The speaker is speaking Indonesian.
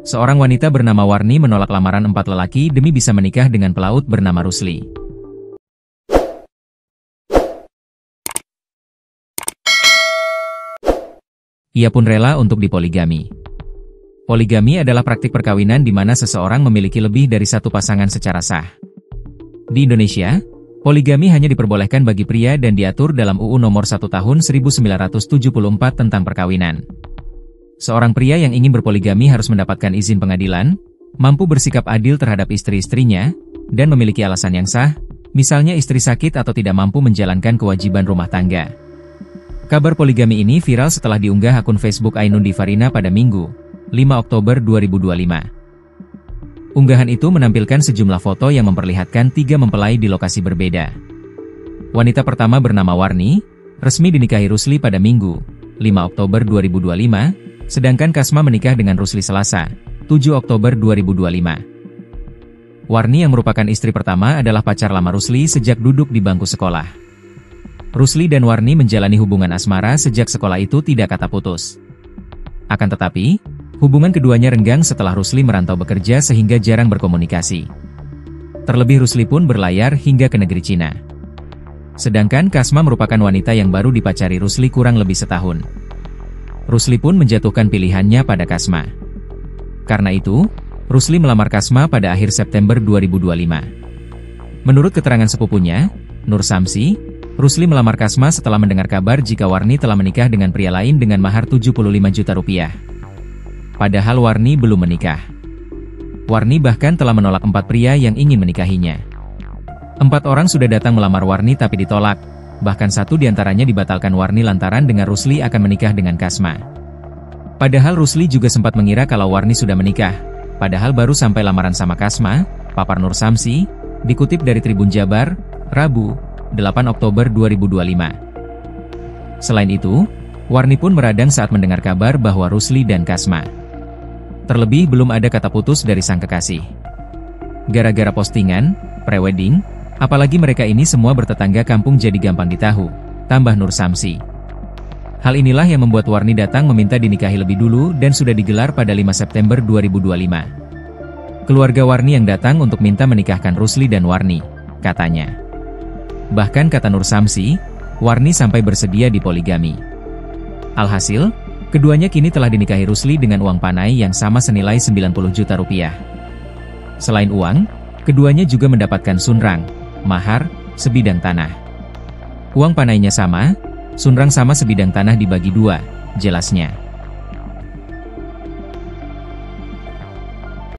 Seorang wanita bernama Warni menolak lamaran 4 lelaki demi bisa menikah dengan pelaut bernama Rusli. Ia pun rela untuk dipoligami. Poligami adalah praktik perkawinan di mana seseorang memiliki lebih dari satu pasangan secara sah. Di Indonesia, poligami hanya diperbolehkan bagi pria dan diatur dalam UU Nomor 1 Tahun 1974 tentang perkawinan. Seorang pria yang ingin berpoligami harus mendapatkan izin pengadilan, mampu bersikap adil terhadap istri-istrinya, dan memiliki alasan yang sah, misalnya istri sakit atau tidak mampu menjalankan kewajiban rumah tangga. Kabar poligami ini viral setelah diunggah akun Facebook Ainun Divarina pada Minggu, 5 Oktober 2025. Unggahan itu menampilkan sejumlah foto yang memperlihatkan 3 mempelai di lokasi berbeda. Wanita pertama bernama Warni, resmi dinikahi Rusli pada Minggu, 5 Oktober 2025, sedangkan Kasma menikah dengan Rusli Selasa, 7 Oktober 2025. Warni yang merupakan istri pertama adalah pacar lama Rusli sejak duduk di bangku sekolah. Rusli dan Warni menjalani hubungan asmara sejak sekolah itu tidak kata putus. Akan tetapi, hubungan keduanya renggang setelah Rusli merantau bekerja sehingga jarang berkomunikasi. Terlebih Rusli pun berlayar hingga ke negeri Cina. Sedangkan Kasma merupakan wanita yang baru dipacari Rusli kurang lebih setahun. Rusli pun menjatuhkan pilihannya pada Kasma. Karena itu, Rusli melamar Kasma pada akhir September 2025. Menurut keterangan sepupunya, Nur Samsi, Rusli melamar Kasma setelah mendengar kabar jika Warni telah menikah dengan pria lain dengan mahar 75 juta rupiah. Padahal Warni belum menikah. Warni bahkan telah menolak 4 pria yang ingin menikahinya. 4 orang sudah datang melamar Warni tapi ditolak, bahkan 1 diantaranya dibatalkan Warni lantaran dengar Rusli akan menikah dengan Kasma. Padahal Rusli juga sempat mengira kalau Warni sudah menikah, padahal baru sampai lamaran sama Kasma, papar Nur Samsi, dikutip dari Tribun Jabar, Rabu, 8 Oktober 2025. Selain itu, Warni pun meradang saat mendengar kabar bahwa Rusli dan Kasma. Terlebih belum ada kata putus dari sang kekasih. Gara-gara postingan, prewedding, apalagi mereka ini semua bertetangga kampung jadi gampang ditahu, tambah Nur Samsi. Hal inilah yang membuat Warni datang meminta dinikahi lebih dulu dan sudah digelar pada 5 September 2025. Keluarga Warni yang datang untuk minta menikahkan Rusli dan Warni, katanya. Bahkan kata Nur Samsi, Warni sampai bersedia dipoligami. Alhasil, keduanya kini telah dinikahi Rusli dengan uang panai yang sama senilai 90 juta rupiah. Selain uang, keduanya juga mendapatkan sunrang, mahar, sebidang tanah. Uang panainya sama, sunrang sama sebidang tanah dibagi 2, jelasnya.